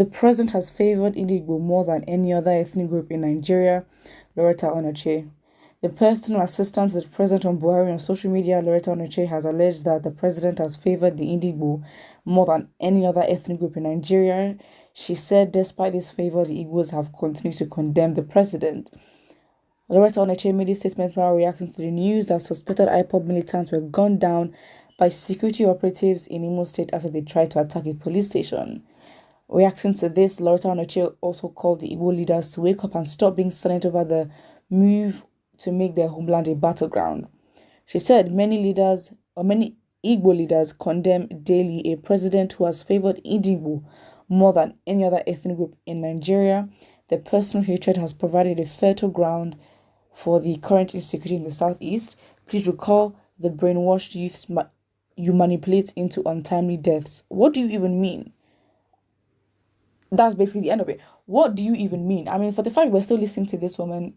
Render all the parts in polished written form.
The president has favored Igbo more than any other ethnic group in Nigeria, Lauretta Onochie. The personal assistant to the president on Buhari on social media, Lauretta Onochie, has alleged that the president has favored the Igbo more than any other ethnic group in Nigeria. She said despite this favor, the Igbos have continued to condemn the president. Lauretta Onochie made a statement while reacting to the news that suspected IPOB militants were gunned down by security operatives in Imo State after they tried to attack a police station. Reacting to this, Lauretta Onochie also called the Igbo leaders to wake up and stop being silent over the move to make their homeland a battleground. She said many Igbo leaders condemn daily a president who has favored Igbo more than any other ethnic group in Nigeria. The personal hatred has provided a fertile ground for the current insecurity in the southeast. Please recall the brainwashed youths you manipulate into untimely deaths. What do you even mean? That's basically the end of it. What do you even mean? I mean, for the fact we're still listening to this woman,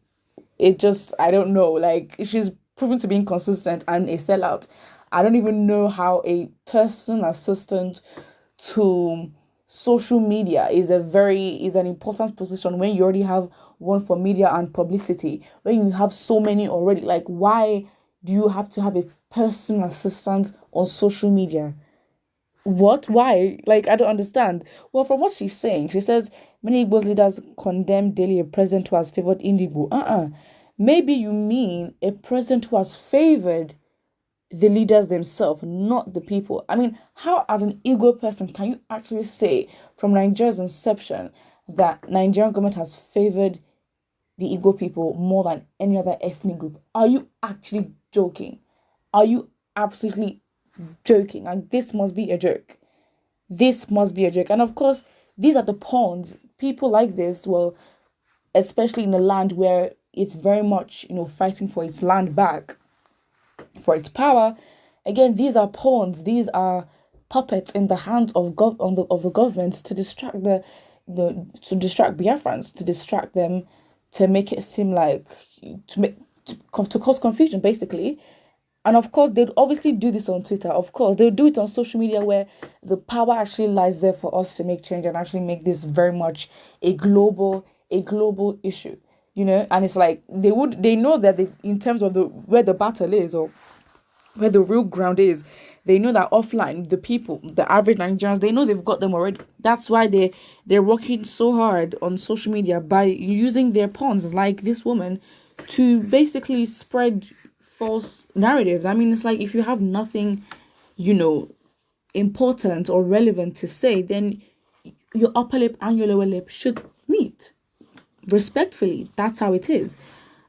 it just, I don't know. Like, she's proven to be inconsistent and a sellout. I don't even know how a personal assistant to social media is an important position when you already have one for media and publicity, when you have so many already. Like, why do you have to have a personal assistant on social media? What? Why? Like, I don't understand. Well, from what she's saying, she says many Igbo leaders condemn daily a president who has favored Igbo. Maybe you mean a president who has favored the leaders themselves, not the people. I mean, how as an Igbo person can you actually say from Nigeria's inception that Nigerian government has favored the Igbo people more than any other ethnic group? Are you actually joking? Are you absolutely joking? And this must be a joke. This must be a joke. And of course, these are the pawns. People like this, well, especially in a land where it's very much, fighting for its land back, for its power. Again, these are pawns. These are puppets in the hands of the government to distract to distract Biafrans, to distract them, to make it seem like to cause confusion, basically. And of course, they'd obviously do this on Twitter. Of course, they'll do it on social media where the power actually lies there for us to make change and actually make this very much a global issue. And it's like they know that in terms of where the battle is or where the real ground is, they know that offline, the people, the average Nigerians, they know they've got them already. That's why they're working so hard on social media by using their pawns like this woman to basically spread false narratives. I mean, it's like if you have nothing, important or relevant to say, then your upper lip and your lower lip should meet respectfully. That's how it is.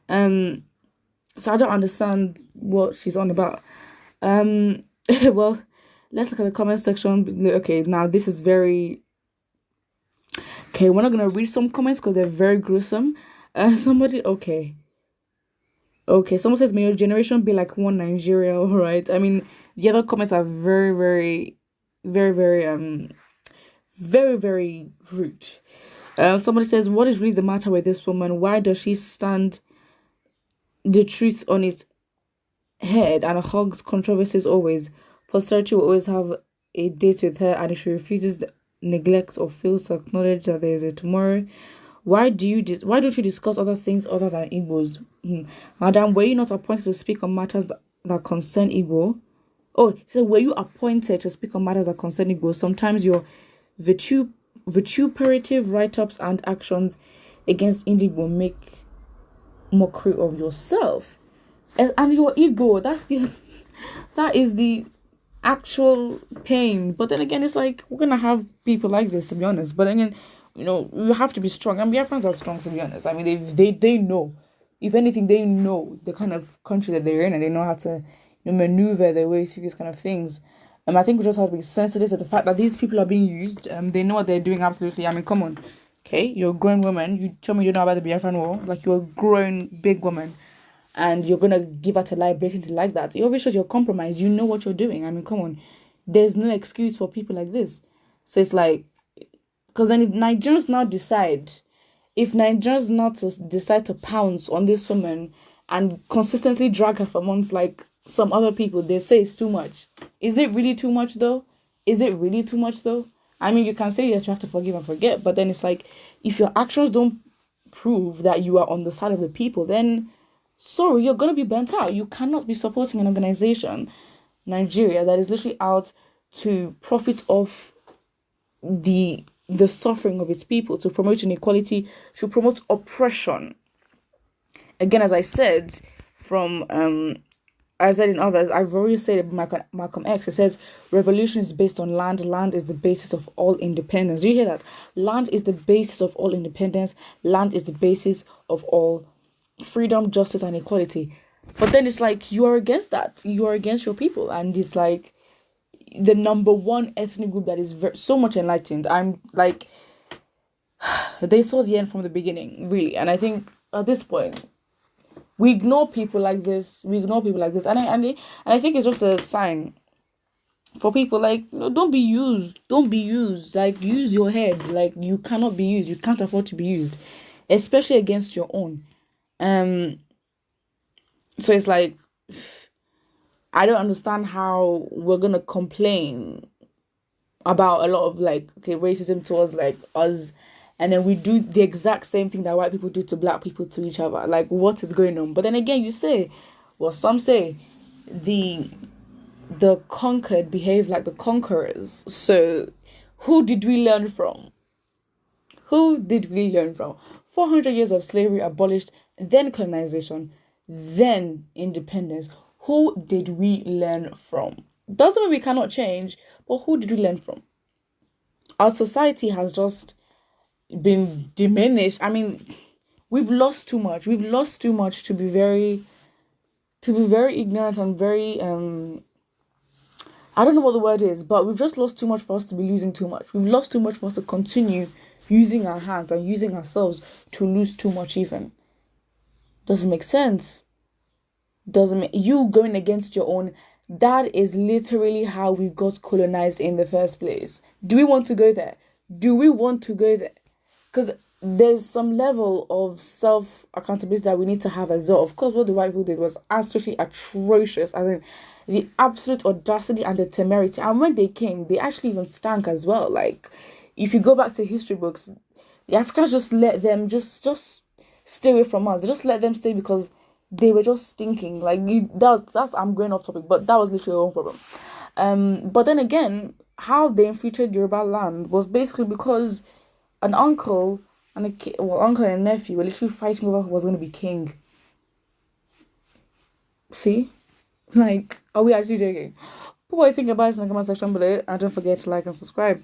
So I don't understand what she's on about. Well, let's look at the comment section. Okay, now this is very... Okay, we're not going to read some comments because they're very gruesome. Someone says, may your generation be like one Nigeria, all right? I mean, the other comments are very, very, very, very, very, very rude. Somebody says, what is really the matter with this woman? Why does she stand the truth on its head and hugs controversies always? Posterity will always have a date with her, and if she refuses, neglects, or fails to acknowledge that there is a tomorrow, why don't you discuss other things other than Igbos? Madam, were you not appointed to speak on matters that concern Igbo? Oh, he said, were you appointed to speak on matters that concern Igbo? Sometimes your vituperative write-ups and actions against Igbo make mockery of yourself. And your Igbo, that is the actual pain. But then again, it's like, we're gonna have people like this, to be honest. But again, you have to be strong. And Biafrans are strong, to be honest. I mean, they know. If anything, they know the kind of country that they're in, and they know how to maneuver their way through these kind of things. I think we just have to be sensitive to the fact that these people are being used. They know what they're doing, absolutely. I mean, come on. Okay, you're a grown woman. You tell me you don't know about the Biafran war. Like, you're a grown, big woman. And you're going to give out a lie blatantly like that. It obviously shows you're compromised. You know what you're doing. I mean, come on. There's no excuse for people like this. So it's like... Because then if Nigerians now decide to pounce on this woman and consistently drag her for months like some other people, they say it's too much. Is it really too much though? I mean, you can say yes, you have to forgive and forget, but then it's like, if your actions don't prove that you are on the side of the people, then sorry, you're gonna be burnt out. You cannot be supporting an organization, Nigeria, that is literally out to profit off the suffering of its people, to promote inequality, to promote oppression. Again, as I said, from I've said in others, I've already said it, Malcolm X, it says revolution is based on land. Land is the basis of all independence. Do you hear that? Land is the basis of all independence. Land is the basis of all freedom, justice, and equality. But then it's like, you are against that. You are against your people. And it's like, the number one ethnic group that is so much enlightened. I'm like, they saw the end from the beginning, really. And I think at this point, we ignore people like this. And I think it's just a sign for people, like, don't be used. Don't be used. Like, use your head. Like, you cannot be used. You can't afford to be used, especially against your own. So it's like, I don't understand how we're gonna complain about a lot of, like, okay, racism towards, like, us, and then we do the exact same thing that white people do to black people to each other. Like, what is going on? But then again, you say, well, some say the conquered behave like the conquerors. So who did we learn from? Who did we learn from? 400 years of slavery abolished, then colonization, then independence. Who did we learn from? Doesn't mean we cannot change, but who did we learn from? Our society has just been diminished. I mean, we've lost too much. We've lost too much to be very ignorant and very I don't know what the word is, but we've just lost too much for us to be losing too much. We've lost too much for us to continue using our hands and using ourselves to lose too much even. Doesn't make sense. Doesn't make you going against your own. That is literally how we got colonized in the first place. Do we want to go there? Do we want to go there? Because there's some level of self-accountability that we need to have as well. Of course, what the white people did was absolutely atrocious. I mean, the absolute audacity and the temerity. And when they came, they actually even stank as well. Like, if you go back to history books, the Africans just let them just stay away from us. They just let them stay because they were just stinking. Like, that's I'm going off topic, but that was literally our own problem. But then again, how they infiltrated Yoruba land was basically because an uncle and uncle and nephew were literally fighting over who was going to be king. See? Like, are we actually joking? Put what you think about it in the comment section below, and don't forget to like and subscribe.